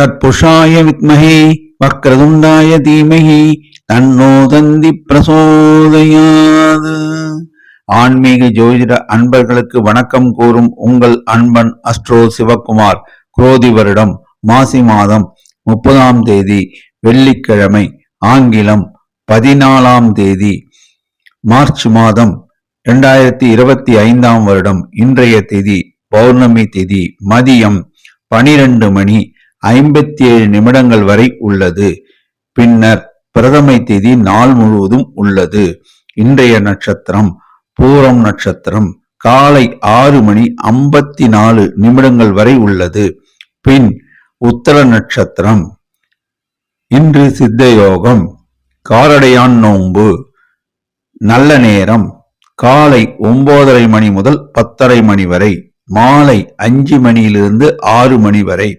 தத்புஷாய வித்மஹே வக்ரதுண்டாய தீமஹி தன்னோ தந்தி பிரசோதயாது. ஆன்மீக ஜோதிட அன்பர்களுக்கு வணக்கம் கூறும் உங்கள் அன்பன் அஸ்ட்ரோ சிவகுமார். குரோதி வருடம் மாசி மாதம் 30ஆம் தேதி வெள்ளிக்கிழமை, ஆங்கிலம் 14ஆம் தேதி மார்ச் மாதம் 2025ஆம் வருடம். இன்றைய திதி பௌர்ணமி திதி. மதியம் 12:57 வரை உள்ளது. பின்னர் பிரதமை திதி நாள் முழுவதும் உள்ளது. இன்றைய நட்சத்திரம் பூரம் நட்சத்திரம். காலை 6:54 வரை உள்ளது. பின் உத்தர நட்சத்திரம். இன்று சித்த யோகம், காரடையான் நோன்பு. நல்ல நேரம் காலை 9:30 முதல் 10:30 வரை, மாலை 5 6 வரை.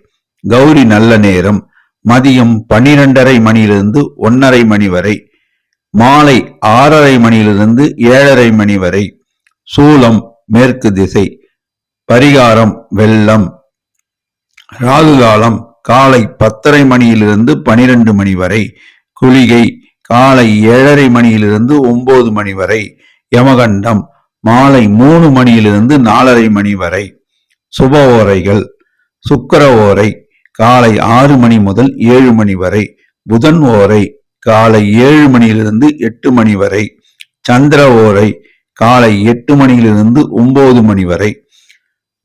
கௌரி நல்ல நேரம் மதியம் 12:30 1:30 வரை, மாலை 6:30 7:30 வரை. சூலம் மேற்கு திசை. பரிகாரம் வெள்ளம். ராகு காலம் காலை 10:30 12 வரை. குளிகை காலை 7:30 9 வரை. யமகண்டம் மாலை 3 4:30 வரை. சுப ஓரைகள். சுக்கிர ஓரை காலை 6 முதல் 7 வரை. புதன் ஓரை காலை 7 8 வரை. சந்திர ஓரை காலை 8 9 வரை.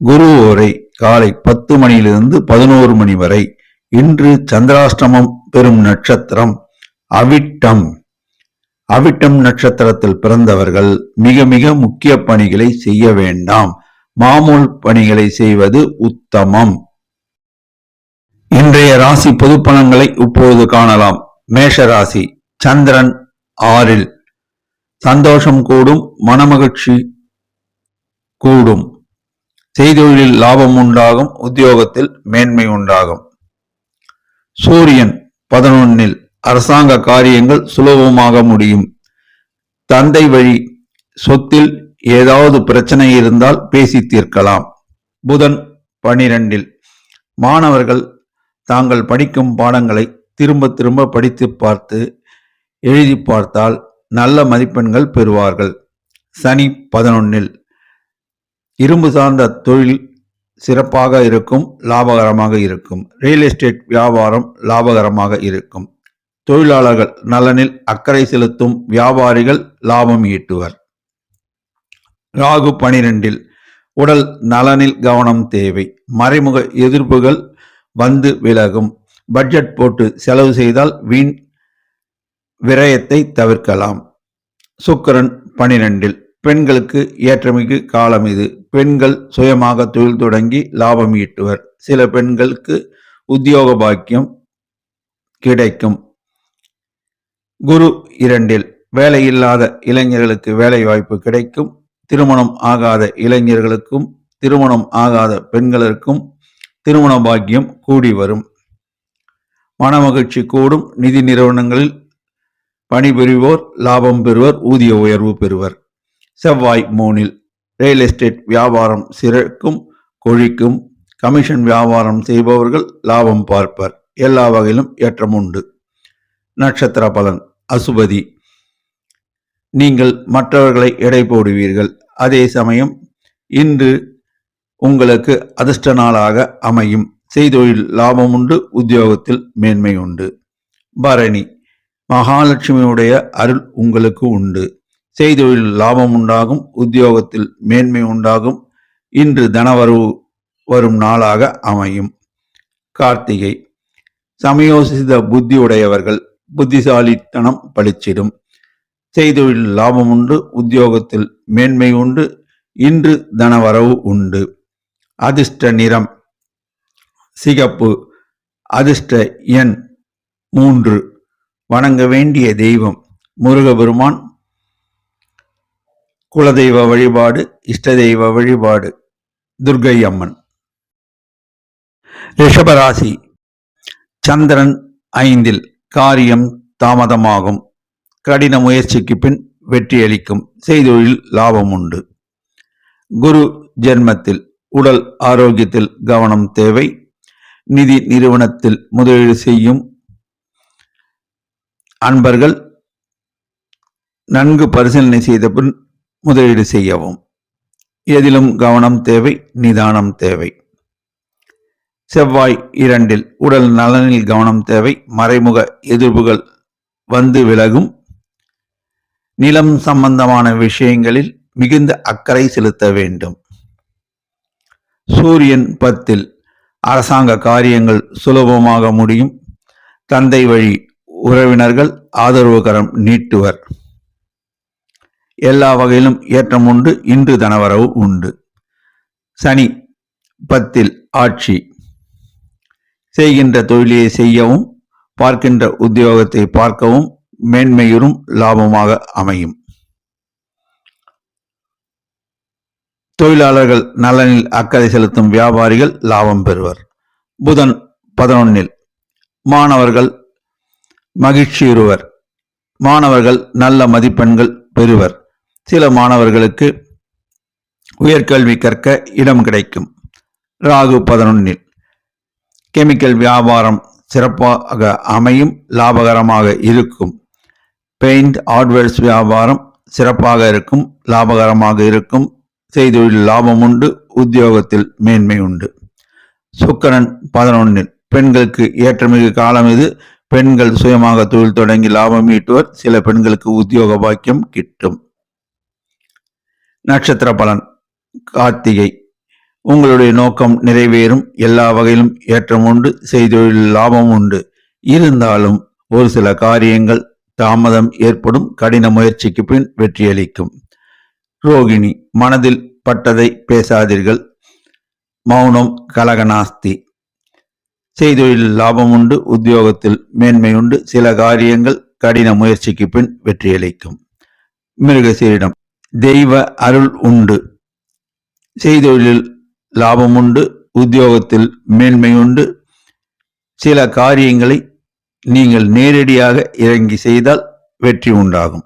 குரு ஓரை காலை 10 11 வரை. இன்று சந்திராஷ்டமம் பெறும் நட்சத்திரம் அவிட்டம். அவிட்டம் நட்சத்திரத்தில் பிறந்தவர்கள் மிக மிக முக்கிய பணிகளை செய்ய வேண்டாம். மாமூல் பணிகளை செய்வது உத்தமம். இன்றைய ராசி பொது பலன்களை இப்போது காணலாம். மேஷ ராசி. சந்திரன் 6. சந்தோஷம் கூடும், மனமகிழ்ச்சி கூடும். செய்தொழிலில் லாபம் உண்டாகும், உத்தியோகத்தில் மேன்மை உண்டாகும். சூரியன் 11. அரசாங்க காரியங்கள் சுலபமாக முடியும். தந்தை வழி சொத்தில் ஏதாவது பிரச்சனை இருந்தால் பேசி தீர்க்கலாம். புதன் 12. மாணவர்கள் தாங்கள் படிக்கும் பாடங்களை திரும்ப திரும்ப படித்து பார்த்து எழுதி பார்த்தால் நல்ல மதிப்பெண்கள் பெறுவார்கள். சனி 11. இரும்பு சார்ந்த தொழில் சிறப்பாக இருக்கும், லாபகரமாக இருக்கும். ரியல் எஸ்டேட் வியாபாரம் லாபகரமாக இருக்கும். தொழிலாளர்கள் நலனில் அக்கறை செலுத்தும் வியாபாரிகள் லாபம் ஈட்டுவர். ராகு 12. உடல் நலனில் கவனம் தேவை. மறைமுக எதிர்ப்புகள் வந்து விலகும். பட்ஜெட் போட்டு செலவு செய்தால் வீண் விரயத்தை தவிர்க்கலாம். சுக்கிரன் 12. பெண்களுக்கு ஏற்றமிகு காலம் இது. பெண்கள் சுயமாக தொழில் தொடங்கி லாபம் ஈட்டுவர். சில பெண்களுக்கு உத்தியோக பாக்கியம் கிடைக்கும். குரு 2. வேலையில்லாத இளைஞர்களுக்கு வேலை வாய்ப்பு கிடைக்கும். திருமணம் ஆகாத இளைஞர்களுக்கும் திருமணம் ஆகாத பெண்களுக்கும் திருமண பாக்கியம் கூடி வரும். மனமகிழ்ச்சி கூடும். நிதி நிறுவனங்களில் பணிபுரிவோர் லாபம் பெறுவர், ஊதிய உயர்வு பெறுவர். செவ்வாய் 3. ரியல் எஸ்டேட் வியாபாரம் சிறக்கும், கொழிக்கும். கமிஷன் வியாபாரம் செய்பவர்கள் லாபம் பார்ப்பர். எல்லா வகையிலும் ஏற்றம் உண்டு. நட்சத்திர பலன். அசுபதி. நீங்கள் மற்றவர்களை எடை போடுவீர்கள். அதே சமயம் இன்று உங்களுக்கு அதிர்ஷ்ட நாளாக அமையும். செய்தொழில் லாபம் உண்டு, உத்தியோகத்தில் மேன்மை உண்டு. பரணி. மகாலட்சுமியுடைய அருள் உங்களுக்கு உண்டு. செய்தொழில் லாபம் உண்டாகும், உத்தியோகத்தில் மேன்மை உண்டாகும். இன்று தனவரவு வரும் நாளாக அமையும். கார்த்திகை. சமயோசித புத்தி உடையவர்கள். புத்திசாலித்தனம் பளிச்சிடும். செய்தொழில் லாபம் உண்டு, உத்தியோகத்தில் மேன்மை உண்டு. இன்று தனவரவு உண்டு. அதிர்ஷ்ட நிறம் சிகப்பு. அதிர்ஷ்ட எண் 3. வணங்க வேண்டிய தெய்வம் முருகபெருமான். குலதெய்வ வழிபாடு, இஷ்ட தெய்வ வழிபாடு துர்க்கை அம்மன். ரிஷபராசி. சந்திரன் 5. காரியம் தாமதமாகும். கடின முயற்சிக்கு பின் வெற்றியளிக்கும். செய்தொழில் லாபம் உண்டு. குரு ஜென்மத்தில். உடல் ஆரோக்கியத்தில் கவனம் தேவை. நிதி நிறுவனத்தில் முதலீடு செய்யும் அன்பர்கள் நன்கு பரிசீலனை செய்த பின் முதலீடு செய்யவும். எதிலும் கவனம் தேவை, நிதானம் தேவை. செவ்வாய் 2 உடல் நலனில் கவனம் தேவை. மறைமுக எதிர்ப்புகள் வந்து விலகும். நிலம் சம்பந்தமான விஷயங்களில் மிகுந்த அக்கறை செலுத்த வேண்டும். சூரியன் 10 அரசாங்க காரியங்கள் சுலபமாக முடியும். தந்தை வழி உறவினர்கள் ஆதரவுகரம் நீட்டுவர். எல்லா வகையிலும் ஏற்றம் உண்டு. இன்று தனவரவு உண்டு. சனி 10 ஆட்சி. செய்கின்ற தொழிலை செய்யவும், பார்க்கின்ற உத்தியோகத்தை பார்க்கவும் மேன்மையுறும் லாபமாக அமையும். தொழிலாளர்கள் நலனில் அக்கறை செலுத்தும் வியாபாரிகள் லாபம் பெறுவர். புதன் 11 மாணவர்கள் மகிழ்ச்சியுறுவர். மாணவர்கள் நல்ல மதிப்பெண்கள் பெறுவர். சில மாணவர்களுக்கு உயர்கல்வி கற்க இடம் கிடைக்கும். ராகு 11 கெமிக்கல் வியாபாரம் சிறப்பாக அமையும், லாபகரமாக இருக்கும். பெயிண்ட் ஹார்ட்வேர்ஸ் வியாபாரம் சிறப்பாக இருக்கும், லாபகரமாக இருக்கும். செய்தொழில் லாபம் உண்டு. உத்தியோகத்தில் மேன்மை உண்டு. சுக்கிரன் 11 பெண்களுக்கு ஏற்றமிகு காலம் இது. பெண்கள் சுயமாக தொழில் தொடங்கி லாபம் ஈட்டுவர். சில பெண்களுக்கு உத்தியோக பாக்கியம் கிட்டும். நட்சத்திர பலன். கார்த்திகை. உங்களுடைய நோக்கம் நிறைவேறும். எல்லா வகையிலும் ஏற்றம் உண்டு. செய்தொழில் லாபம் உண்டு. இருந்தாலும் ஒரு சில காரியங்கள் தாமதம் ஏற்படும். கடின முயற்சிக்கு பின் வெற்றியளிக்கும். ரோகிணி. மனதில் பட்டதை பேசாதீர்கள். மௌனம் கலகநாஸ்தி. செய்தொழில் லாபம் உண்டு. உத்தியோகத்தில் மேன்மை உண்டு. சில காரியங்கள் கடின முயற்சிக்கு பின் வெற்றியளிக்கும். மிருகசீரிடம். தெய்வ அருள் உண்டு. செய்தொழில் லாபம் உண்டு. உத்தியோகத்தில் மேன்மை உண்டு. சில காரியங்களை நீங்கள் நேரடியாக இறங்கி செய்தால் வெற்றி உண்டாகும்.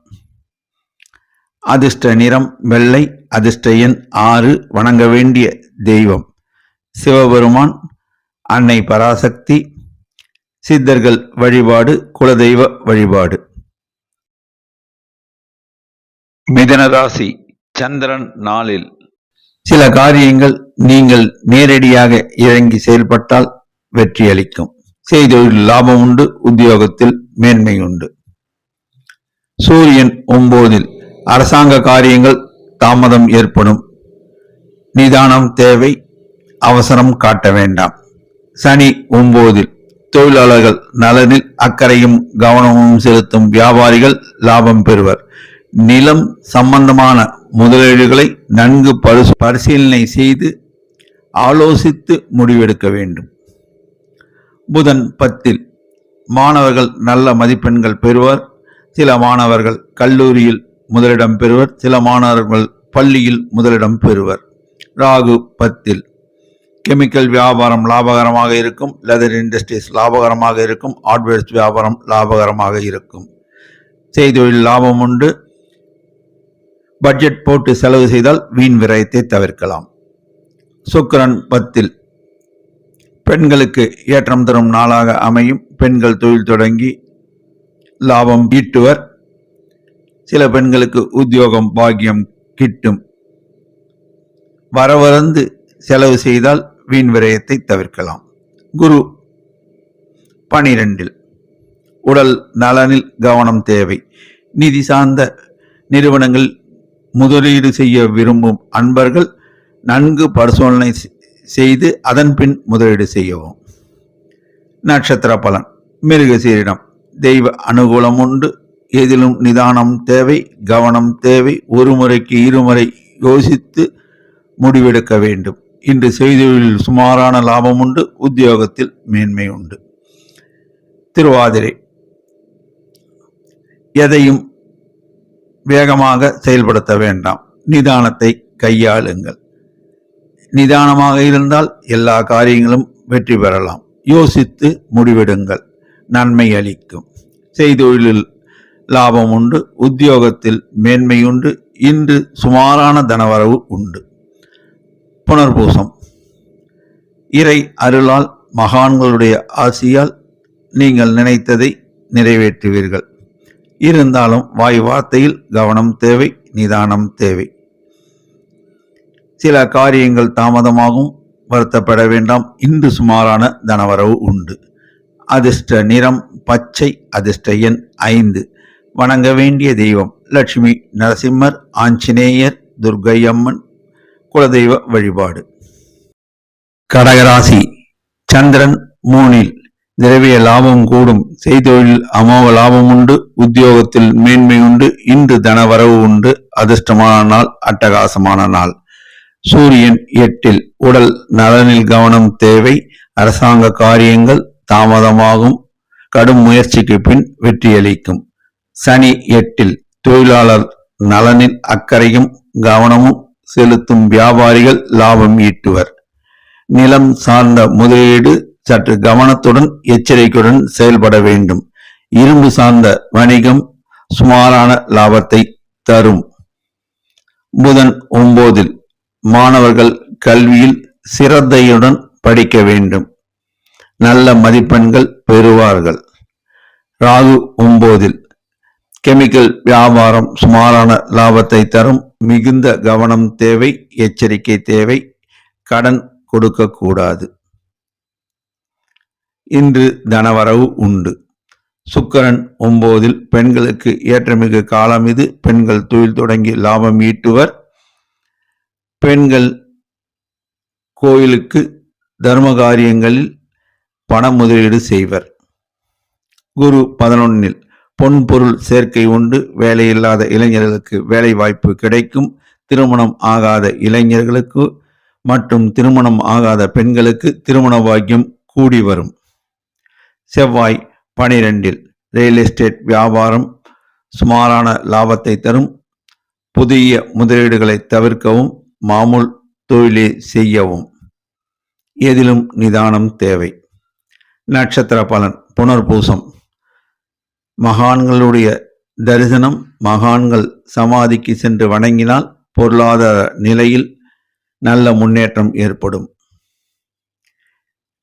அதிர்ஷ்ட நிறம் வெள்ளை. அதிர்ஷ்ட எண் 6. வணங்க வேண்டிய தெய்வம் சிவபெருமான், அன்னை பராசக்தி, சித்தர்கள் வழிபாடு, குலதெய்வ வழிபாடு. மிதுன ராசி. சந்திரன் 4 சில காரியங்கள் நீங்கள் நேரடியாக இறங்கி செயல்பட்டால் வெற்றி அளிக்கும். செய்தொழில் லாபம் உண்டு. உத்தியோகத்தில் மேன்மை உண்டு. சூரியன் 9 அரசாங்க காரியங்கள் தாமதம் ஏற்படும். நிதானம் தேவை. அவசரம் காட்ட வேண்டாம். சனி 9 தொழிலாளர்கள் நலனில் அக்கறையும் கவனமும் செலுத்தும் வியாபாரிகள் லாபம் பெறுவர். நிலம் சம்பந்தமான முதலீடுகளை நன்கு பரிசீலனை செய்து ஆலோசித்து முடிவெடுக்க வேண்டும். புதன் 10 மாணவர்கள் நல்ல மதிப்பெண்கள் பெறுவர். சில மாணவர்கள் கல்லூரியில் முதலிடம் பெறுவர். சில மாணவர்கள் பள்ளியில் முதலிடம் பெறுவர். ராகு 10 கெமிக்கல் வியாபாரம் லாபகரமாக இருக்கும். லெதர் இண்டஸ்ட்ரீஸ் லாபகரமாக இருக்கும். ஹார்ட்வேர்ஸ் வியாபாரம் லாபகரமாக இருக்கும். செய்தொழில் லாபம் உண்டு. பட்ஜெட் போட்டு செலவு செய்தால் வீண் விரயத்தை தவிர்க்கலாம். சுக்கிரன் 10 பெண்களுக்கு ஏற்றம் தரும் நாளாக அமையும். பெண்கள் தொழில் தொடங்கி லாபம் ஈட்டுவர். சில பெண்களுக்கு உத்தியோகம் பாக்கியம் கிட்டும். வரவரந்து செலவு செய்தால் வீண் விரயத்தை தவிர்க்கலாம். குரு 12 உடல் நலனில் கவனம் தேவை. நிதி சார்ந்த நிறுவனங்கள் முதலீடு செய்ய விரும்பும் அன்பர்கள் நன்கு பரிசோதனை செய்து அதன் பின் முதலீடு செய்யவும். நட்சத்திர பலன். மிருகசீரிடம். தெய்வ அனுகூலம் உண்டு. எதிலும் நிதானம் தேவை, கவனம் தேவை. ஒரு முறைக்கு இருமுறை யோசித்து முடிவெடுக்க வேண்டும். இன்று செய்தொழிலில் சுமாரான லாபம் உண்டு. உத்தியோகத்தில் மேன்மை உண்டு. திருவாதிரை. எதையும் வேகமாக செயல்படுத்த வேண்டாம். நிதானத்தை கையாளுங்கள். நிதானமாக இருந்தால் எல்லா காரியங்களும் வெற்றி பெறலாம். யோசித்து முடிவெடுங்கள். நன்மை அளிக்கும். செய்தொழிலில் லாபம் உண்டு. உத்தியோகத்தில் மேன்மை உண்டு. இன்று சுமாரான தனவரவு உண்டு. புனர்பூசம். இறை அருளால் மகான்களுடைய ஆசியால் நீங்கள் நினைத்ததை நிறைவேற்றுவீர்கள். இருந்தாலும் வாய் வார்த்தையில் கவனம் தேவை, நிதானம் தேவை. சில காரியங்கள் தாமதமாகவும் வருத்தப்பட வேண்டாம். இன்று சுமாரான தனவரவு உண்டு. அதிர்ஷ்ட நிறம் பச்சை. அதிர்ஷ்ட எண் 5. வணங்க வேண்டிய தெய்வம் லட்சுமி நரசிம்மர், ஆஞ்சநேயர், துர்க்கை அம்மன். குலதெய்வ வழிபாடு. கடகராசி. சந்திரன் 3. திரவிய லாபம் கூடும். செய்தொழில் அமோக லாபம் உண்டு. உத்தியோகத்தில் மேன்மை உண்டு. இன்று தனவரவு உண்டு. அதிர்ஷ்டமான நாள், அட்டகாசமான நாள். சூரியன் 8. உடல் நலனில் கவனம் தேவை. அரசாங்க காரியங்கள் தாமதமாகும். கடும் முயற்சிக்கு பின் வெற்றியளிக்கும். சனி 8. தொழிலாளர் நலனில் அக்கறையும் கவனமும் செலுத்தும் வியாபாரிகள் லாபம் ஈட்டுவர். நிலம் சார்ந்த முதலீடு சற்று கவனத்துடன் எச்சரிக்கையுடன் செயல்பட வேண்டும். இரும்பு சார்ந்த வணிகம் சுமாரான லாபத்தை தரும். புதன் 9. மாணவர்கள் கல்வியில் சிரத்தையுடன் படிக்க வேண்டும். நல்ல மதிப்பெண்கள் பெறுவார்கள். ராகு 9. கெமிக்கல் வியாபாரம் சுமாரான லாபத்தை தரும். மிகுந்த கவனம் தேவை, எச்சரிக்கை தேவை. கடன் கொடுக்கக்கூடாது. இன்று தனவரவு உண்டு. சுக்கிரன் 9. பெண்களுக்கு ஏற்றமிகு காலம் இது. பெண்கள் தொழில் தொடங்கி லாபம் ஈட்டுவர். பெண்கள் கோயிலுக்கு தர்ம காரியங்களில் பண முதலீடு செய்வர். குரு 11. பொன் பொருள் சேர்க்கை உண்டு. வேலையில்லாத இளைஞர்களுக்கு வேலை வாய்ப்பு கிடைக்கும். திருமணம் ஆகாத இளைஞர்களுக்கு மற்றும் திருமணம் ஆகாத பெண்களுக்கு திருமண பாக்கியம் கூடி வரும். செவ்வாய் 12. ரியல் எஸ்டேட் வியாபாரம் சுமாரான லாபத்தை தரும். புதிய முதலீடுகளை தவிர்க்கவும், மாமூல் தொழிலை செய்யவும். எதிலும் நிதானம் தேவை. நட்சத்திர பலன். புனர்பூசம். மகான்களுடைய தரிசனம். மகான்கள் சமாதிக்கு சென்று வணங்கினால் பொருளாதார நிலையில் நல்ல முன்னேற்றம் ஏற்படும்.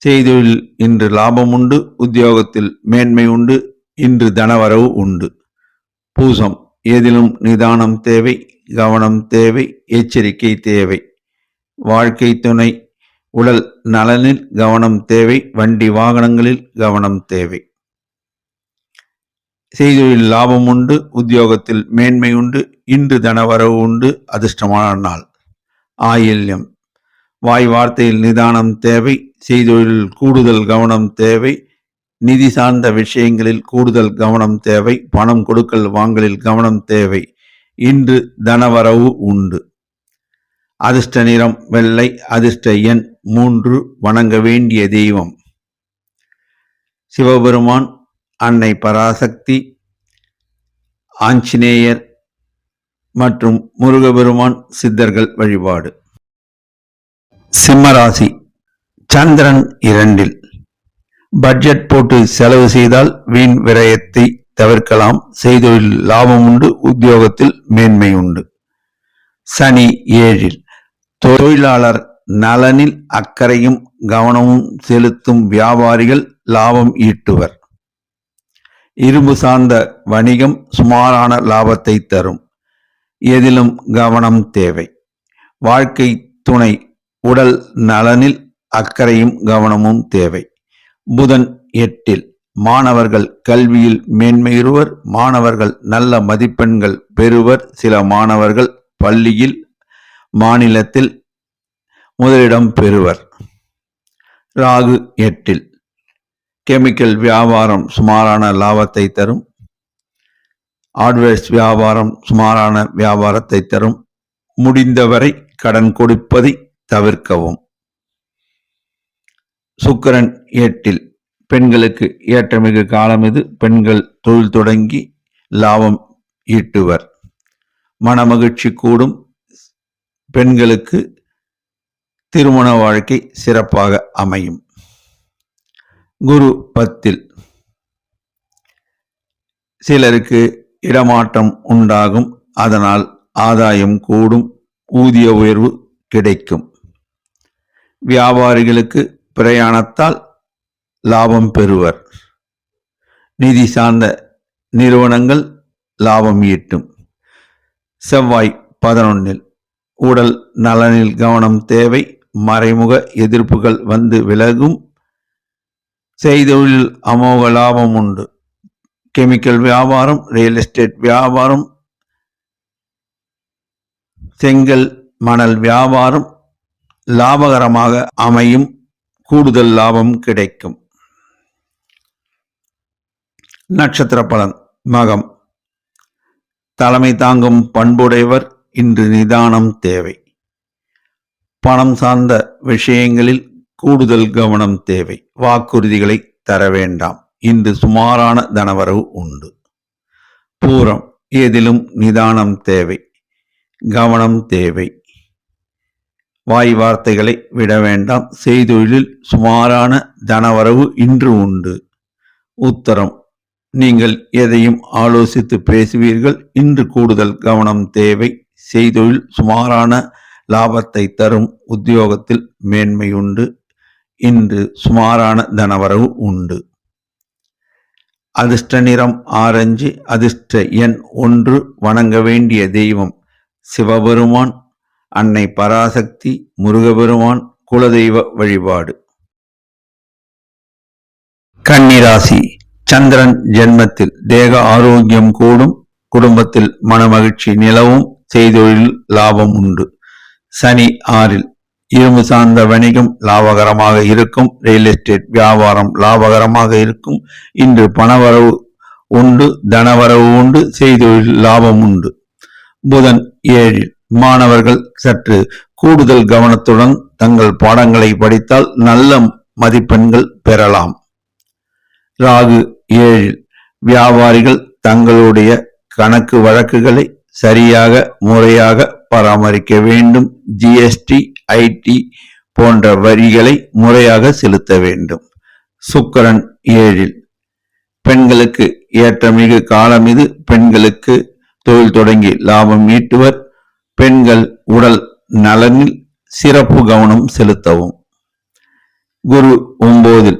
செய்தொழில் இன்று லாபம் உண்டு. உத்தியோகத்தில் மேன்மை உண்டு. இன்று தனவரவு உண்டு. பூசம். எதிலும் நிதானம் தேவை, கவனம் தேவை, எச்சரிக்கை தேவை. வாழ்க்கை துணை உடல் நலனில் கவனம் தேவை. வண்டி வாகனங்களில் கவனம் தேவை. செய்தொழில் லாபம் உண்டு. உத்தியோகத்தில் மேன்மை உண்டு. இன்று தனவரவு உண்டு. அதிர்ஷ்டமான நாள். ஆயில்யம். வாய் வார்த்தையில் நிதானம் தேவை. செய்தொழில் கூடுதல் கவனம் தேவை. நிதி சார்ந்த விஷயங்களில் கூடுதல் கவனம் தேவை. பணம் கொடுக்கல் வாங்கலில் கவனம் தேவை. இன்று தனவரவு உண்டு. அதிர்ஷ்ட நிறம் வெள்ளை. அதிர்ஷ்ட எண் 3. வணங்க வேண்டிய தெய்வம் சிவபெருமான், அன்னை பராசக்தி, ஆஞ்சநேயர் மற்றும் முருகபெருமான். சித்தர்கள் வழிபாடு. சிம்மராசி. சந்திரன் 2. பட்ஜெட் போட்டு செலவு செய்தால் வீண் விரயத்தை தவிர்க்கலாம். செய்தொழில் லாபம் உண்டு. உத்தியோகத்தில் மேன்மை உண்டு. சனி 7. தொழிலாளர் நலனில் அக்கறையும் கவனமும் செலுத்தும் வியாபாரிகள் லாபம் ஈட்டுவர். இரும்பு சார்ந்த வணிகம் சுமாரான லாபத்தை தரும். எதிலும் கவனம் தேவை. வாழ்க்கை துணை உடல் நலனில் அக்கறையும் கவனமும் தேவை. புதன் 8. மாணவர்கள் கல்வியில் மேன்மையுறுவர். மாணவர்கள் நல்ல மதிப்பெண்கள் பெறுவர். சில மாணவர்கள் பள்ளியில் மாநிலத்தில் முதலிடம் பெறுவர். ராகு 8. கெமிக்கல் வியாபாரம் சுமாரான லாபத்தை தரும். ஹார்ட்வேர்ஸ் வியாபாரம் சுமாரான வியாபாரத்தை தரும். முடிந்தவரை கடன் கொடுப்பதை தவிர்க்கவும். சுக்கிரன் 8. பெண்களுக்கு ஏற்றமிகு காலம் இது. பெண்கள் தொழில் தொடங்கி லாபம் ஈட்டுவர். மனமகிழ்ச்சி கூடும். பெண்களுக்கு திருமண வாழ்க்கை சிறப்பாக அமையும். குரு 10. சிலருக்கு இடமாற்றம் உண்டாகும். அதனால் ஆதாயம் கூடும். ஊதிய உயர்வு கிடைக்கும். வியாபாரிகளுக்கு பிரயாணத்தால் லாபம் பெறுவர். நிதி சார்ந்த நிறுவனங்கள் லாபம் ஈட்டும். செவ்வாய் 11 உடல் நலனில் கவனம் தேவை. மறைமுக எதிர்ப்புகள் வந்து விலகும். செய்தொழில் அமோக லாபம் உண்டு. கெமிக்கல் வியாபாரம், ரியல் எஸ்டேட் வியாபாரம், செங்கல் மணல் வியாபாரம் லாபகரமாக அமையும். கூடுதல் லாபம் கிடைக்கும். நட்சத்திர பலன். மகம். தலைமை தாங்கும் பண்புடையவர். இன்று நிதானம் தேவை. பணம் சார்ந்த விஷயங்களில் கூடுதல் கவனம் தேவை. வாக்குறுதிகளை தர வேண்டாம். இன்று சுமாரான தனவரவு உண்டு. பூரம். எதிலும் நிதானம் தேவை. கவனம் தேவை. வாய் வார்த்தைகளை விட வேண்டாம். செய்தொழிலில் சுமாரான தனவரவு இன்று உண்டு. உத்தரம். நீங்கள் எதையும் ஆலோசித்து பேசுவீர்கள். இன்று கூடுதல் கவனம் தேவை. செய்தொழில் சுமாரான லாபத்தை தரும். உத்தியோகத்தில் மேன்மையுண்டு. இன்று சுமாரான தனவரவு உண்டு. அதிர்ஷ்ட நிறம் ஆரஞ்சு. அதிர்ஷ்ட எண் 1. வணங்க வேண்டிய தெய்வம் சிவபெருமான், அன்னை பராசக்தி, முருகபெருமான். குலதெய்வ வழிபாடு. கன்னிராசி. சந்திரன் ஜென்மத்தில் தேக ஆரோக்கியம் கூடும். குடும்பத்தில் மனமகிழ்ச்சி நிலவும். செய்தொழில் லாபம் உண்டு. சனி 6. இரும்பு சார்ந்த வணிகம் லாபகரமாக இருக்கும். ரியல் எஸ்டேட் வியாபாரம் லாபகரமாக இருக்கும். இன்று பணவரவு உண்டு. தனவரவு உண்டு. செய்தொழில் லாபம் உண்டு. புதன் 7. மாணவர்கள் சற்று கூடுதல் கவனத்துடன் தங்கள் பாடங்களை படித்தால் நல்ல மதிப்பெண்கள் பெறலாம். ராகு 7. வியாபாரிகள் தங்களுடைய கணக்கு வழக்குகளை சரியாக முறையாக பராமரிக்க வேண்டும். ஜிஎஸ்டி, ஐடி போன்ற வரிகளை முறையாக செலுத்த வேண்டும். சுக்கிரன் 7. பெண்களுக்கு ஏற்றமிகு காலம் இது. பெண்களுக்கு தொழில் தொடங்கி லாபம் ஈட்டுவர். பெண்கள் உடல் நலனில் சிறப்பு கவனம் செலுத்தவும். குரு 9.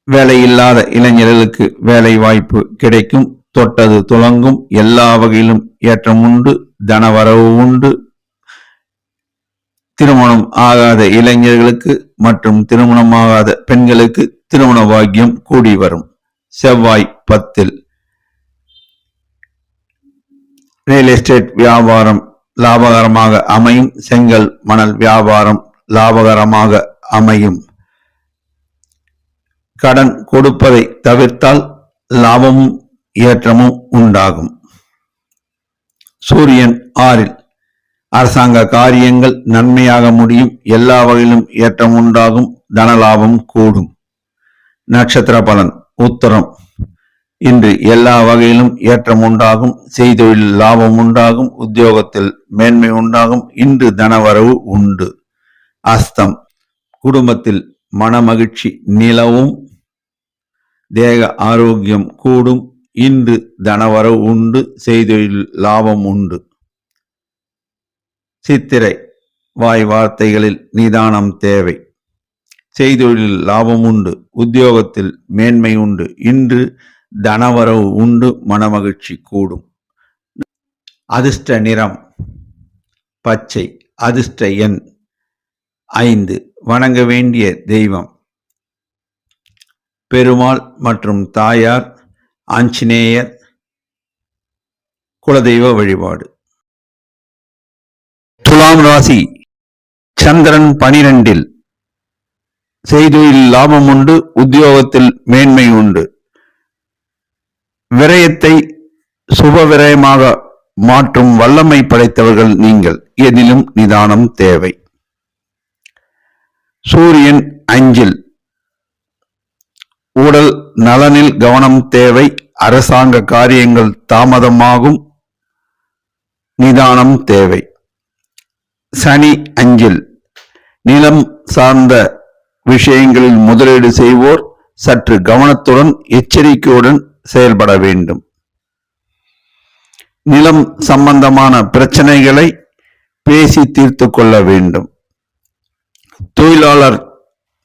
வேலையில்லாத இளைஞர்களுக்கு வேலை வாய்ப்பு கிடைக்கும். தொட்டது துலங்கும். எல்லா வகையிலும் ஏற்றம் உண்டு. தனவரவு உண்டு. திருமணம் ஆகாத இளைஞர்களுக்கு மற்றும் திருமணமாகாத பெண்களுக்கு திருமண பாக்கியம் கூடி வரும். செவ்வாய் 10. ரியல் எஸ்டேட் வியாபாரம் லாபகரமாக அமையும். செங்கல் மணல் வியாபாரம் லாபகரமாக அமையும். கடன் கொடுப்பதை தவிர்த்தால் லாபமும் ஏற்றமும் உண்டாகும். சூரியன் 6. அரசாங்க காரியங்கள் நன்மையாக முடியும். எல்லா வகையிலும் ஏற்றம் உண்டாகும். தனலாபம் கூடும். நட்சத்திர பலன். உத்தரம். இன்று எல்லா வகையிலும் ஏற்றம் உண்டாகும். செய்தொழில் லாபம் உண்டாகும். உத்தியோகத்தில் மேன்மை உண்டாகும். இன்று தனவரவு உண்டு. அஸ்தம். குடும்பத்தில் மனமகிழ்ச்சி நிலவும். தேக ஆரோக்கியம் கூடும். இன்று தனவரவு உண்டு. செய்தொழில் லாபம் உண்டு. சித்திரை. வாய் வார்த்தைகளில் நிதானம் தேவை. செய்தொழில் லாபம் உண்டு. உத்தியோகத்தில் மேன்மை உண்டு. இன்று தனவரவு உண்டு. மனமகிழ்ச்சி கூடும். அதிர்ஷ்ட நிறம் பச்சை. அதிர்ஷ்ட எண் 5. வணங்க வேண்டிய தெய்வம் பெருமாள் மற்றும் தாயார், ஆஞ்சநேயர். குலதெய்வ வழிபாடு. துலாம் ராசி. சந்திரன் 12. செய்தொழில் லாபம் உண்டு. உத்தியோகத்தில் மேன்மை உண்டு. விரயத்தை சுப விரயமாக மாற்றும் வல்லமை படைத்தவர்கள் நீங்கள். எதிலும் நிதானம் தேவை. சூரியன் 5. உடல் நலனில் கவனம் தேவை. அரசாங்க காரியங்கள் தாமதமாகும். நிதானம் தேவை. சனி 5. நிலம் சார்ந்த விஷயங்களில் முதலீடு செய்வோர் சற்று கவனத்துடன் எச்சரிக்கையுடன் செயல்பட வேண்டும். நிலம் சம்பந்தமான பிரச்சனைகளை பேசி தீர்த்து கொள்ள வேண்டும். தொழிலாளர்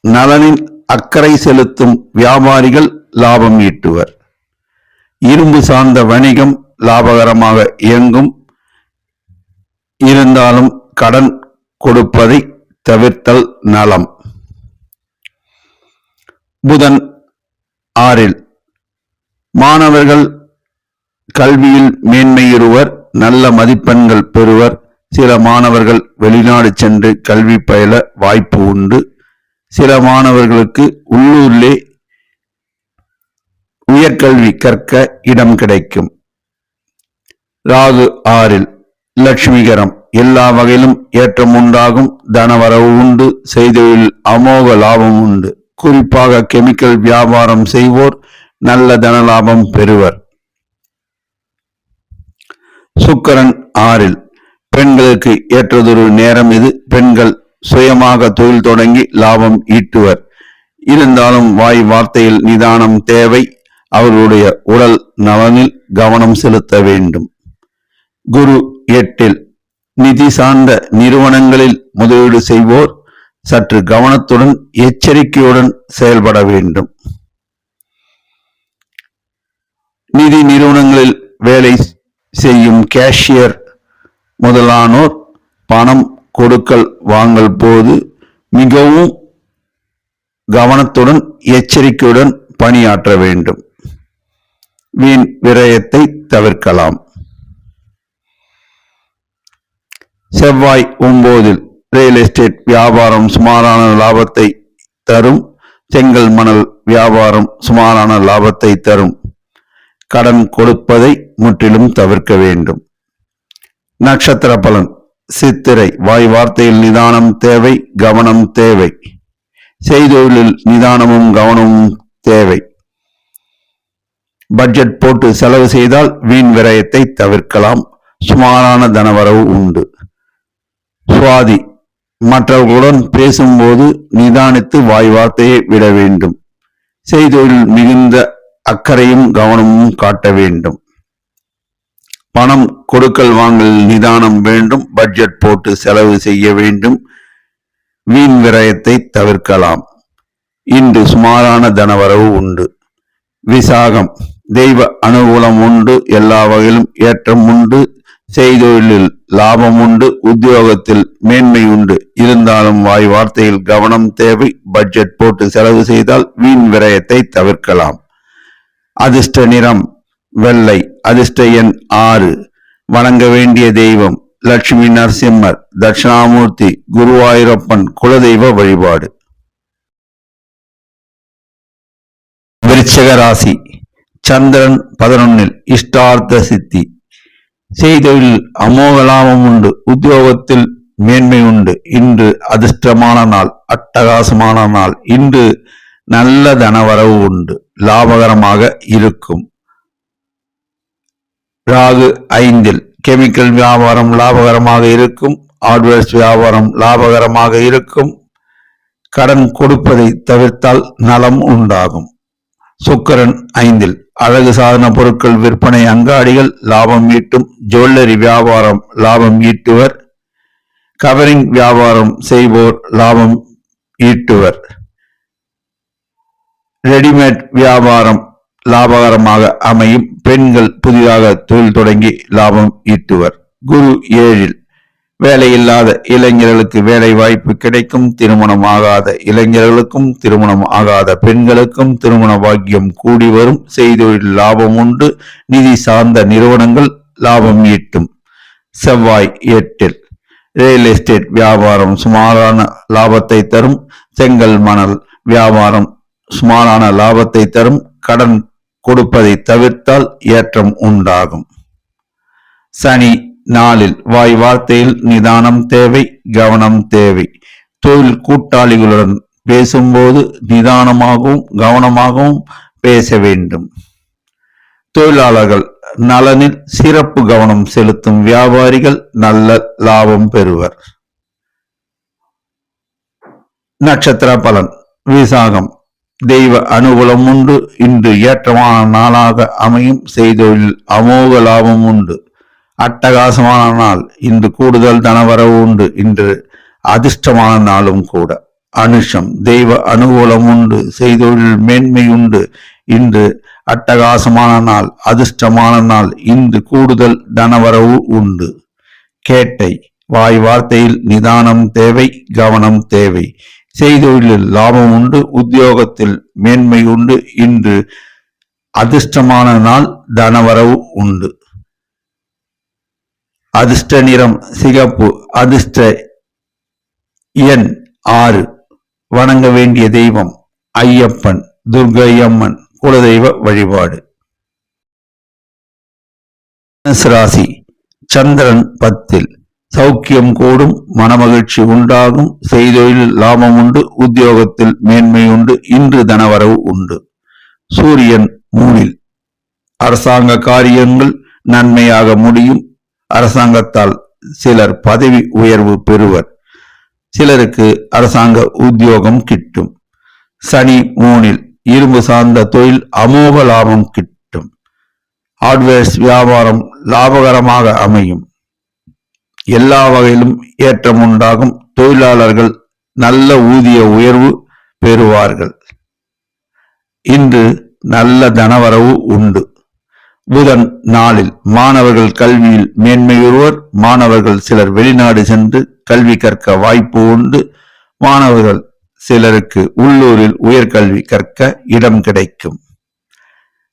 நலனில் அக்கறை செலுத்தும் வியாபாரிகள் லாபம் ஈட்டுவர். இரும்பு சார்ந்த வணிகம் லாபகரமாக இயங்கும். இருந்தாலும் கடன் கொடுப்பதை தவிர்த்தல் நலம். புதன் 6 மாணவர்கள் கல்வியில் மேன்மையுறுவர், நல்ல மதிப்பெண்கள் பெறுவர். சில மாணவர்கள் வெளிநாடு சென்று கல்வி பயில வாய்ப்பு உண்டு. சில மாணவர்களுக்கு உள்ளூரிலே உயர்கல்வி கற்க இடம் கிடைக்கும். ராகு 6 லட்சுமிகரம், எல்லா வகையிலும் ஏற்றம் உண்டாகும். தனவரவு உண்டு. செய்தொழில் அமோக லாபம் உண்டு. குறிப்பாக கெமிக்கல் வியாபாரம் செய்வோர் நல்ல தன லாபம் பெறுவர். சுக்கிரன் 6 பெண்களுக்கு ஏற்றதொரு நேரம் இது. பெண்கள் சுயமாக தொழில் தொடங்கி லாபம் ஈட்டுவர். இருந்தாலும் வாய் வார்த்தையில் நிதானம் தேவை. அவர்களுடைய உடல் நலனில் கவனம் செலுத்த வேண்டும். குரு 8 நிதி சார்ந்த நிறுவனங்களில் முதலீடு செய்வோர் சற்று கவனத்துடன் எச்சரிக்கையுடன் செயல்பட வேண்டும். நிதி நிறுவனங்களில் வேலை செய்யும் கேஷியர் முதலானோர் பணம் கொடுக்கல் வாங்கல் போது மிகவும் கவனத்துடன் எச்சரிக்கையுடன் பணியாற்ற வேண்டும். வீண் விரயத்தை தவிர்க்கலாம். செவ்வாய் 9 ரியல் எஸ்டேட் வியாபாரம் சுமாரான லாபத்தை தரும். செங்கல் மணல் வியாபாரம் சுமாரான லாபத்தை தரும். கடன் கொடுப்பதை முற்றிலும் தவிர்க்க வேண்டும். நட்சத்திர பலன் சித்திரை, வாய் வார்த்தையில் நிதானம் தேவை, கவனம் தேவை. செய்தொழிலில் நிதானமும் கவனமும் தேவை. பட்ஜெட் போட்டு செலவு செய்தால் வீண் விரயத்தை தவிர்க்கலாம். சுமாரான தனவரவு உண்டு. சுவாதி, மற்றவர்களுடன் பேசும்போது நிதானித்து வாய் வார்த்தையை விட வேண்டும். செய்தொழில் மிகுந்த அக்கறையும் கவனமும் காட்ட வேண்டும். பணம் கொடுக்கல் வாங்கல் நிதானம் வேண்டும். பட்ஜெட் போட்டு செலவு செய்ய வேண்டும். வீண் விரயத்தை தவிர்க்கலாம். இன்று சுமாரான தனவரவு உண்டு. விசாகம், தெய்வ அனுகூலம் உண்டு. எல்லா வகையிலும் ஏற்றம் உண்டு. செய்தொழிலில் லாபம் உண்டு. உத்தியோகத்தில் மேன்மை உண்டு. இருந்தாலும் வாய் வார்த்தையில் கவனம் தேவை. பட்ஜெட் போட்டு செலவு செய்தால் வீண் விரயத்தை தவிர்க்கலாம். அதிர்ஷ்ட நிறம் வெள்ளை. அதிர்ஷ்ட எண் 6. வணங்க வேண்டிய தெய்வம் லட்சுமி நரசிம்மர், தட்சிணாமூர்த்தி, குருவாயூரப்பன் குலதெய்வ வழிபாடு. விருச்சிக ராசி, சந்திரன் 11 இஷ்டார்த்த சித்தி. செய்தொழில் அமோக லாபம் உண்டு. உத்தியோகத்தில் மேன்மை உண்டு. இன்று அதிர்ஷ்டமான நாள், அட்டகாசமான நாள். இன்று நல்ல தனவரவு உண்டு. லாபகரமாக இருக்கும். ராகு 5 கெமிக்கல் வியாபாரம் லாபகரமாக இருக்கும். ஹார்ட்வேர்ஸ் வியாபாரம் லாபகரமாக இருக்கும். கடன் கொடுப்பதை தவிர்த்தால் நலம் உண்டாகும். சுக்கிரன் 5 அழகு சாதன பொருட்கள் விற்பனை அங்காடிகள் லாபம் ஈட்டும். ஜுவல்லரி வியாபாரம் லாபம் ஈட்டுவர். கவரிங் வியாபாரம் செய்வோர் லாபம் ஈட்டுவர். ரெடிமேட் வியாபாரம் லாபகரமாக அமையும். பெண்கள் புதிதாக தொழில் தொடங்கி லாபம் ஈட்டுவர். குரு 7 வேலையில்லாத இளைஞர்களுக்கு வேலை வாய்ப்பு கிடைக்கும். திருமணம் ஆகாத இளைஞர்களுக்கும் திருமணம் ஆகாத பெண்களுக்கும் திருமண பாக்கியம் கூடி வரும். செய்தொழில் லாபம் உண்டு. நிதி சார்ந்த நிறுவனங்கள் லாபம் ஈட்டும். செவ்வாய் 8 ரியல் எஸ்டேட் வியாபாரம் சுமாரான லாபத்தை தரும். செங்கல் மணல் வியாபாரம் சுமாரான லாபத்தை தரும். கடன் கொடுப்பதை தவிர்த்தால் ஏற்றம் உண்டாகும். சனி 4 வாய் வார்த்தையில் நிதானம் தேவை, கவனம் தேவை. தொழில் கூட்டாளிகளுடன் பேசும்போது நிதானமாகவும் கவனமாகவும் பேச வேண்டும். தொழிலாளர்கள் நலனில் சிறப்பு கவனம் செலுத்தும் வியாபாரிகள் நல்ல லாபம் பெறுவர். நட்சத்திர பலன் விசாகம், தெய்வ அனுகூலம் உண்டு. இன்று ஏற்றமான நாளாக அமையும். செய்தொழில் அமோக லாபம் உண்டு. அட்டகாசமான நாள். இன்று கூடுதல் தனவரவு உண்டு. இன்று அதிர்ஷ்டமான நாளும் கூட. அனுஷம் தெய்வ அனுகூலம் உண்டு, செய்தொழில் மேன்மை உண்டு. இன்று அட்டகாசமான நாள், அதிர்ஷ்டமான நாள். இன்று கூடுதல் தனவரவு உண்டு. கேட்டை வாய் வார்த்தையில் நிதானம் தேவை, கவனம் தேவை. செய்தொழிலில் லாபம் உண்டு, உத்தியோகத்தில் மேன்மை உண்டு. இன்று அதிர்ஷ்டமான நாள், தனவரவு உண்டு. அதிர்ஷ்ட நிறம் சிகப்பு, அதிர்ஷ்ட எண் 6. வணங்க வேண்டிய தெய்வம் ஐயப்பன், துர்க்கையம்மன். குலதெய்வ வழிபாடு. ராசி சந்திரன் 10. சௌக்கியம் கூடும், மனமகிழ்ச்சி உண்டாகும். செய்தொழில் லாபம் உண்டு, உத்தியோகத்தில் மேன்மை உண்டு. இன்று தனவரவு உண்டு. சூரியன் 3. அரசாங்க காரியங்கள் நன்மையாக முடியும். அரசாங்கத்தால் சிலர் பதவி உயர்வு பெறுவர். சிலருக்கு அரசாங்க உத்தியோகம் கிட்டும். சனி 3. இரும்பு சார்ந்த தொழில் அமோக லாபம் கிட்டும். ஹார்ட்வேர்ஸ் வியாபாரம் லாபகரமாக அமையும். எல்லா வகையிலும் ஏற்றம் உண்டாகும். தொழிலாளர்கள் நல்ல ஊதிய உயர்வு பெறுவார்கள். இன்று நல்ல தனவரவு உண்டு. புதன் 4. மாணவர்கள் கல்வியில் மேன்மையுறுவர். மாணவர்கள் சிலர் வெளிநாடு சென்று கல்வி கற்க வாய்ப்பு உண்டு. மாணவர்கள் சிலருக்கு உள்ளூரில் உயர்கல்வி கற்க இடம் கிடைக்கும்.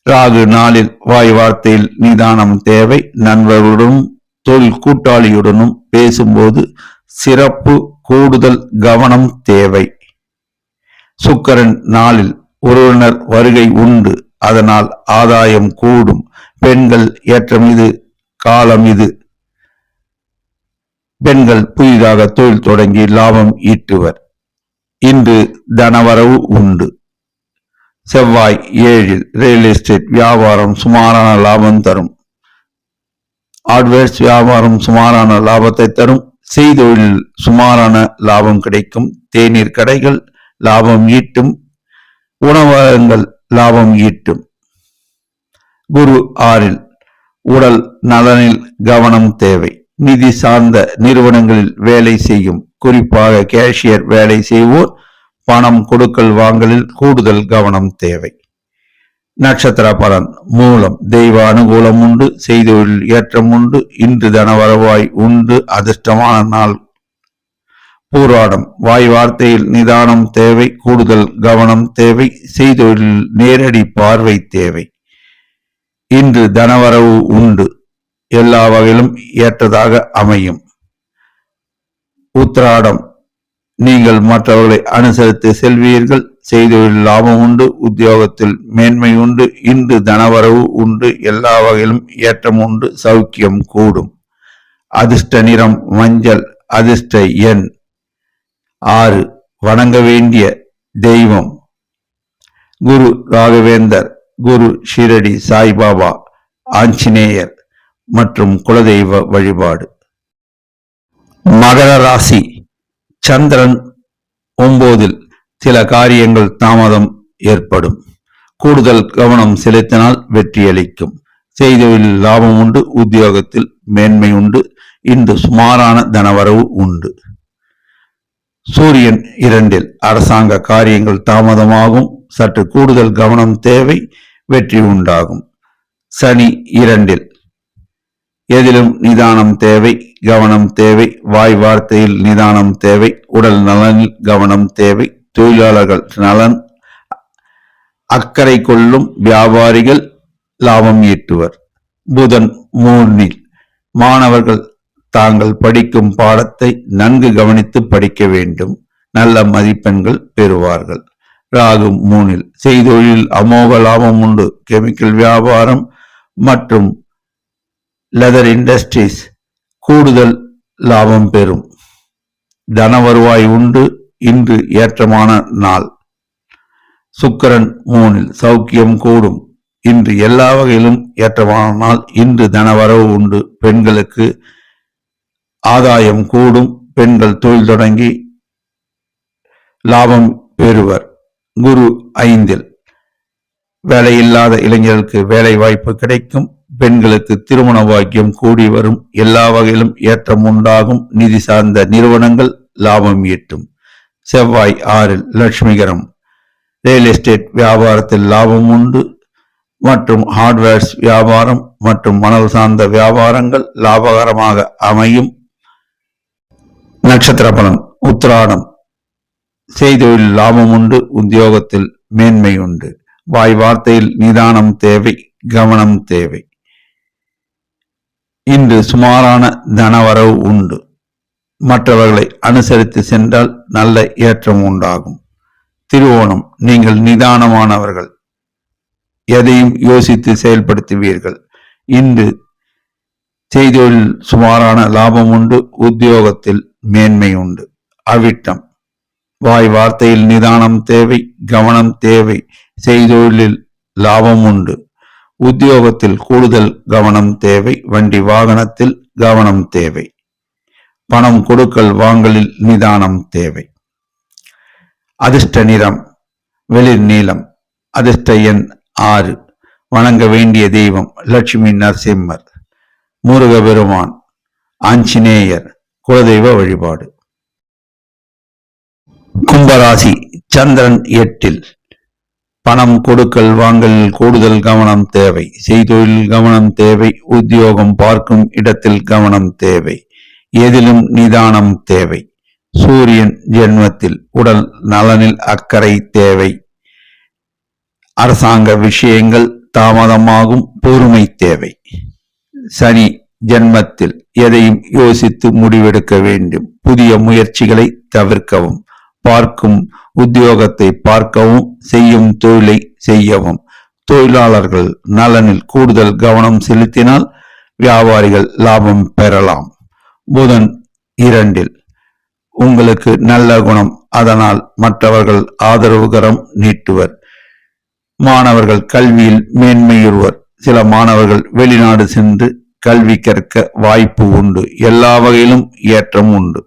ராகு 4. வாய் வார்த்தையில் நிதானம் தேவை. நண்பர்களுடனும் தொழில் கூட்டாளியுடனும் பேசும்போது சிறப்பு கூடுதல் கவனம் தேவை. சுக்கிரன் 4. உறவினர் வருகை உண்டு, அதனால் ஆதாயம் கூடும். பெண்கள் ஏற்றம் இது, காலம் இது. பெண்கள் புதிதாக தொழில் தொடங்கி லாபம் ஈட்டுவர். இன்று தனவரவு உண்டு. செவ்வாய் 7. ரியல் எஸ்டேட் வியாபாரம் சுமாரான லாபம் தரும். ஹார்ட்வேர்ஸ் வியாபாரம் சுமாரான லாபத்தை தரும். செய்தொழில் சுமாரான லாபம் கிடைக்கும். தேநீர் கடைகள் லாபம் ஈட்டும். உணவகங்கள் லாபம் ஈட்டும். குரு 6. உடல் நலனில் கவனம் தேவை. நிதி சார்ந்த நிறுவனங்களில் வேலை செய்யும், குறிப்பாக கேஷியர் வேலை செய்வோர் பணம் கொடுக்கல் வாங்கலில் கூடுதல் கவனம் தேவை. நட்சத்திர பலன். மூலம் தெய்வ அனுகூலம் உண்டு, செய்தொழில் ஏற்றம் உண்டு. இன்று தனவரவாய் உண்டு, அதிர்ஷ்டமான நாள். பூராடம் வாய் வார்த்தையில் நிதானம் தேவை, கூடுதல் கவனம் தேவை. செய்தொழில் நேரடி பார்வை தேவை. இன்று தனவரவு உண்டு, எல்லா வகையிலும் ஏற்றதாக அமையும். உத்திராடம் நீங்கள் மற்றவர்களை அனுசரித்து செல்வீர்கள். செய்தொழில் லாபம் உண்டு, உத்தியோகத்தில் மேன்மை உண்டு. இன்று தனவரவு உண்டு, எல்லா வகையிலும் ஏற்றம் உண்டு. சௌக்கியம் கூடும். அதிர்ஷ்ட நிறம் மஞ்சள், அதிர்ஷ்ட எண் 6. வணங்க வேண்டிய தெய்வம் குரு ராகவேந்தர், குரு ஷிரடி சாய்பாபா, ஆஞ்சநேயர் மற்றும் குலதெய்வ வழிபாடு. மகர ராசி சந்திரன் 9. சில காரியங்கள் தாமதம் ஏற்படும். கூடுதல் கவனம் செலுத்தினால் வெற்றியளிக்கும். செய்தொழில் லாபம் உண்டு, உத்தியோகத்தில் மேன்மை உண்டு. இன்று சுமாரான தனவரவு உண்டு. சூரியன் 2. அரசாங்க காரியங்கள் தாமதமாகும். சற்று கூடுதல் கவனம் தேவை, வெற்றி உண்டாகும். சனி 2. எதிலும் நிதானம் தேவை, கவனம் தேவை. வாய் வார்த்தையில் நிதானம் தேவை. உடல் நலனில் கவனம் தேவை. தொழிலாளர்கள் நலன் அக்கறை கொள்ளும். வியாபாரிகள் லாபம் ஈட்டுவர். புதன் 3. மாணவர்கள் தாங்கள் படிக்கும் பாடத்தை நன்கு கவனித்து படிக்க வேண்டும். நல்ல மதிப்பெண்கள் பெறுவார்கள். ராகு 3. செய்தொழில் அமோக லாபம் உண்டு. கெமிக்கல் வியாபாரம் மற்றும் லெதர் இண்டஸ்ட்ரீஸ் கூடுதல் லாபம் பெறும். தன வருவாய் உண்டு. இன்று ஏற்றமான நாள். சுக்கிரன் 3. சௌக்கியம் கூடும். இன்று எல்லா வகையிலும் ஏற்றமான நாள். இன்று தனவரவு உண்டு. பெண்களுக்கு ஆதாயம் கூடும். பெண்கள் தொழில் தொடங்கி லாபம் பெறுவர். குரு 5. வேலையில்லாத இளைஞர்களுக்கு வேலை வாய்ப்பு கிடைக்கும். பெண்களுக்கு திருமண பாக்கியம் கூடி வரும். எல்லா வகையிலும் ஏற்றம் உண்டாகும். நிதி சார்ந்த நிறுவனங்கள் லாபம் ஈட்டும். செவ்வாய் 6 லட்சுமிகரம். ரியல் எஸ்டேட் வியாபாரத்தில் லாபம் உண்டு மற்றும் ஹார்ட்வேர்ஸ் வியாபாரம் மற்றும் மணல் சார்ந்த வியாபாரங்கள் லாபகரமாக அமையும். நட்சத்திர பலன். உத்திராடம். செய்தொழில் லாபம் உண்டு, உத்தியோகத்தில் மேன்மை உண்டு. வாய் வார்த்தையில் நிதானம் தேவை, கவனம் தேவை. இன்று சுமாரான தனவரவு உண்டு. மற்றவர்களை அனுசரித்து சென்றால் நல்ல ஏற்றம் உண்டாகும். திருவோணம். நீங்கள் நிதானமானவர்கள், எதையும் யோசித்து செயல்படுத்துவீர்கள். இன்று செய்தொழில் சுமாரான லாபம் உண்டு, உத்தியோகத்தில் மேன்மை உண்டு. அவிட்டம். வாய் வார்த்தையில் நிதானம் தேவை, கவனம் தேவை. செய்தொழிலில் லாபம் உண்டு, உத்தியோகத்தில் கூடுதல் கவனம் தேவை. வண்டி வாகனத்தில் கவனம் தேவை. பணம் கொடுக்கல் வாங்கலில் நிதானம் தேவை. அதிர்ஷ்ட நிறம் வெளிர் நீலம். அதிர்ஷ்ட எண் 6. வணங்க வேண்டிய தெய்வம் லட்சுமி நரசிம்மர், முருகபெருமான், ஆஞ்சநேயர். குலதெய்வ வழிபாடு. கும்பராசி. சந்திரன் 8. பணம் கொடுக்கல் வாங்கலில் கூடுதல் கவனம் தேவை. செய்தொழில் கவனம் தேவை. உத்தியோகம் பார்க்கும் இடத்தில் கவனம் தேவை. எதிலும் நிதானம் தேவை. சூரியன் ஜென்மத்தில். உடல் நலனில் அக்கறை தேவை. அரசாங்க விஷயங்கள் தாமதமாகும், பொறுமை தேவை. சனி ஜென்மத்தில். எதையும் யோசித்து முடிவெடுக்க வேண்டும். புதிய முயற்சிகளை தவிர்க்கவும். பார்க்கும் உத்தியோகத்தை பார்க்கவும், செய்யும் தொழிலை செய்யவும். தொழிலாளர்கள் நலனில் கூடுதல் கவனம் செலுத்தினால் வியாபாரிகள் லாபம் பெறலாம். புதன் 2. உங்களுக்கு நல்ல குணம், அதனால் மற்றவர்கள் ஆதரவுகரம் நீட்டுவர். மாணவர்கள் கல்வியில் மேன்மையுறுவர். சில மாணவர்கள் வெளிநாடு சென்று கல்வி கற்க வாய்ப்பு உண்டு. எல்லா வகையிலும் ஏற்றம் உண்டு.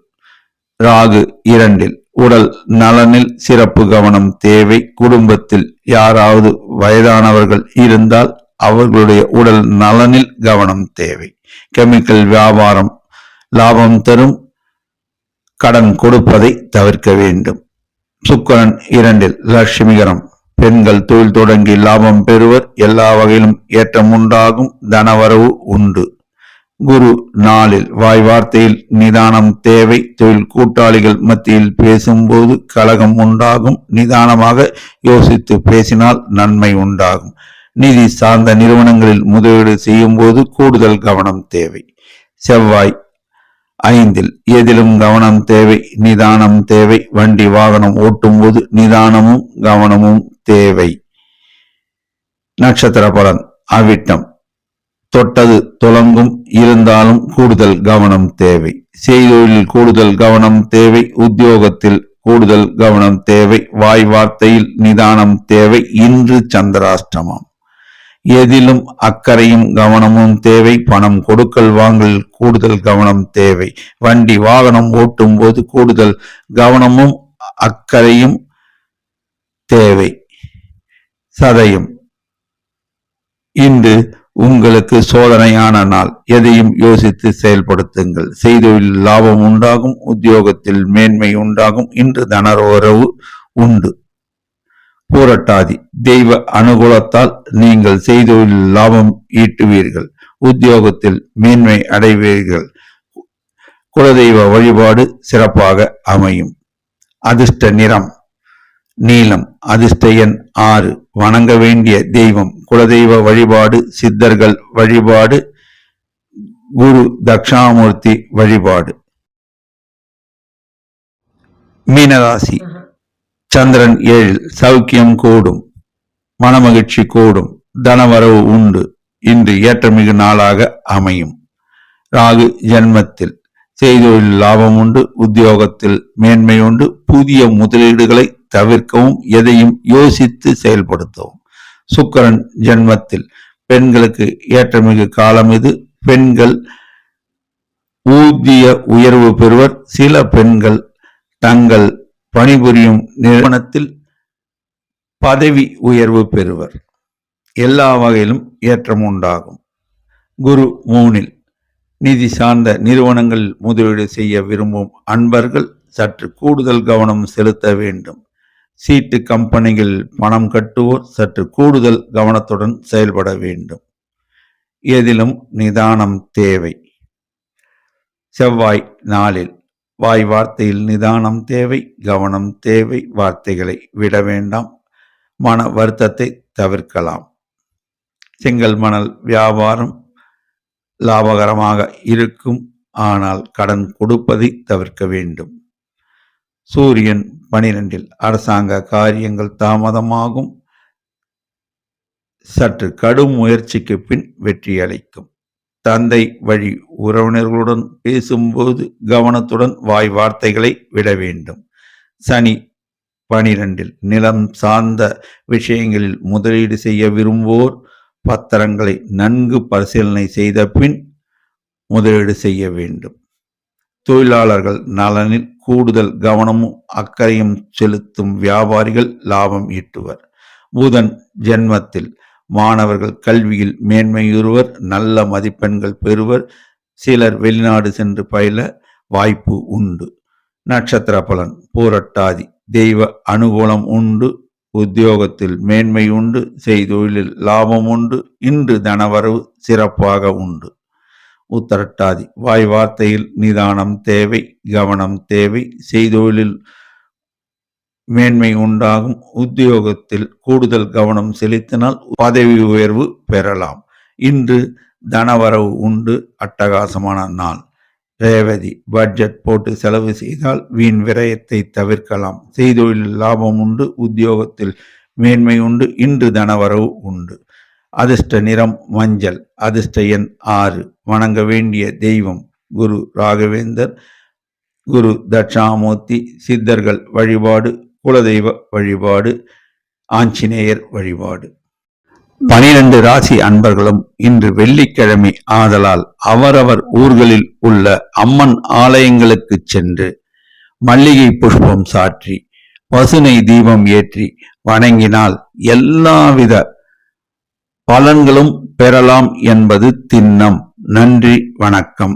ராகு 2. உடல் நலனில் சிறப்பு கவனம் தேவை. குடும்பத்தில் யாராவது வயதானவர்கள் இருந்தால் அவர்களுடைய உடல் நலனில் கவனம் தேவை. கெமிக்கல் வியாபாரம் லாபம் தரும், கடன் கொடுப்பதை தவிர்க்க வேண்டும். சுக்கிரன் 2. லட்சுமிகரம். பெண்கள் தொழில் தொடங்கி லாபம் பெறுவர். எல்லா வகையிலும் ஏற்றம் உண்டாகும், தனவரவு உண்டு. குரு 4. வாய் வார்த்தையில் நிதானம் தேவை. தொழில் கூட்டாளிகள் மத்தியில் பேசும்போது கலகம் உண்டாகும். நிதானமாக யோசித்து பேசினால் நன்மை உண்டாகும். நிதி சார்ந்த நிறுவனங்களில் முதலீடு செய்யும் போது கூடுதல் கவனம் தேவை. செவ்வாய் 5. எதிலும் கவனம் தேவை, நிதானம் தேவை. வண்டி வாகனம் ஓட்டும் போது நிதானமும் கவனமும் தேவை. நட்சத்திர பலன். அவிட்டம். தொட்டது துலங்கும், இருந்தாலும் கூடுதல் கவனம் தேவை. செய்தொழிலில் கூடுதல் கவனம் தேவை. உத்தியோகத்தில் கூடுதல் கவனம் தேவை. வாய் வார்த்தையில் நிதானம் தேவை. இன்று சந்திராஷ்டமம். எதிலும் அக்கறையும் கவனமும் தேவை. பணம் கொடுக்கல் வாங்கலில் கூடுதல் கவனம் தேவை. வண்டி வாகனம் ஓட்டும் போது கூடுதல் கவனமும் அக்கறையும் தேவை. சதயம். இன்று உங்களுக்கு சோதனையான நாள். எதையும் யோசித்து செயல்படுத்துங்கள். செய்தொழில் லாபம் உண்டாகும், உத்தியோகத்தில் மேன்மை உண்டாகும். இன்று தனவரவு உண்டு. பூரட்டாதி. தெய்வ அனுகூலத்தால் நீங்கள் செய்தொழில் லாபம் ஈட்டுவீர்கள். உத்தியோகத்தில் மேன்மை அடைவீர்கள். குலதெய்வ வழிபாடு சிறப்பாக அமையும். அதிர்ஷ்ட நிறம் நீலம். அதிர்ஷ்ட எண் 6. வணங்க வேண்டிய தெய்வம் குலதெய்வ வழிபாடு, சித்தர்கள் வழிபாடு, குரு தட்சிணாமூர்த்தி வழிபாடு. மீனராசி. சந்திரன் 7. சௌக்கியம் கூடும், மனமகிழ்ச்சி கூடும், தனவரவு உண்டு. இன்று ஏற்றமிகு நாளாக அமையும். ராகு ஜென்மத்தில். செய்தொழில் லாபம் உண்டு, உத்தியோகத்தில் மேன்மை உண்டு. புதிய முதலீடுகளை தவிர்க்கவும், எதையும் யோசித்து செயல்படுத்தவும். சுக்கிரன் ஜென்மத்தில். பெண்களுக்கு ஏற்றமிகு காலம் இது. பெண்கள் ஊதிய உயர்வு பெறுவர். சில பெண்கள் தங்கள் பணிபுரியும் நிறுவனத்தில் பதவி உயர்வு பெறுவர். எல்லா வகையிலும் ஏற்றம் உண்டாகும். குரு 3. நிதி சார்ந்த நிறுவனங்களில் முதலீடு செய்ய விரும்பும் அன்பர்கள் சற்று கூடுதல் கவனம் செலுத்த வேண்டும். சீட்டு கம்பெனிகள் பணம் கட்டுவோர் சற்று கூடுதல் கவனத்துடன் செயல்பட வேண்டும். எதிலும் நிதானம் தேவை. செவ்வாய் நாளில் வாய் வார்த்தையில் நிதானம் தேவை, கவனம் தேவை. வார்த்தைகளை விட வேண்டாம். மன வருத்தத்தை தவிர்க்கலாம். செங்கல் மணல் வியாபாரம் லாபகரமாக இருக்கும். ஆனால் கடன் கொடுப்பதை தவிர்க்க வேண்டும். சூரியன் 12 அரசாங்க காரியங்கள் தாமதமாகும். சற்று கடும் முயற்சிக்கு பின் வெற்றி அளிக்கும். தந்தை வழி உறவினர்களுடன் பேசும்போது கவனத்துடன் வாய் வார்த்தைகளை விட வேண்டும். சனி 12 நிலம் சார்ந்த விஷயங்களில் முதலீடு செய்ய விரும்புவோர் பத்திரங்களை நன்கு பரிசீலனை செய்த பின் முதலீடு செய்ய வேண்டும். தொழிலாளர்கள் நலனில் கூடுதல் கவனமும் அக்கறையும் செலுத்தும் வியாபாரிகள் லாபம் ஈட்டுவர். புதன் ஜென்மத்தில் மாணவர்கள் கல்வியில் மேன்மையுறுவர், நல்ல மதிப்பெண்கள் பெறுவர். சிலர் வெளிநாடு சென்று பயில வாய்ப்பு உண்டு. நட்சத்திர பலன் பூரட்டாதி தெய்வ அனுகூலம் உண்டு. உத்தியோகத்தில் மேன்மை உண்டு. செய்தொழிலில் லாபம் உண்டு. இன்று தனவரவு சிறப்பாக உண்டு. உத்தரட்டாதி வாய் வார்த்தையில் நிதானம் தேவை, கவனம் தேவை. செய்தொழிலில் மேன்மை உண்டாகும். உத்தியோகத்தில் கூடுதல் கவனம் செலுத்தினால் பதவி உயர்வு பெறலாம். இன்று தனவரவு உண்டு. அட்டகாசமான நாள். ரேவதி பட்ஜெட் போட்டு செலவு செய்தால் வீண் விரயத்தை தவிர்க்கலாம். செய்தொழிலில் லாபம் உண்டு. உத்தியோகத்தில் மேன்மை உண்டு. இன்று தனவரவு உண்டு. அதிர்ஷ்ட நிறம் மஞ்சள். அதிர்ஷ்ட எண் 6. வணங்க வேண்டிய தெய்வம் குரு ராகவேந்தர், குரு தட்சாமூர்த்தி. சித்தர்கள் வழிபாடு, குலதெய்வ வழிபாடு, ஆஞ்சநேயர் வழிபாடு. 12 ராசி அன்பர்களும் இன்று வெள்ளிக்கிழமை ஆதலால் அவரவர் ஊர்களில் உள்ள அம்மன் ஆலயங்களுக்கு சென்று மல்லிகை புஷ்பம் சாற்றி பசுனை தீபம் ஏற்றி வணங்கினால் எல்லாவித பலன்களும் பெறலாம் என்பது திண்ணம். நன்றி, வணக்கம்.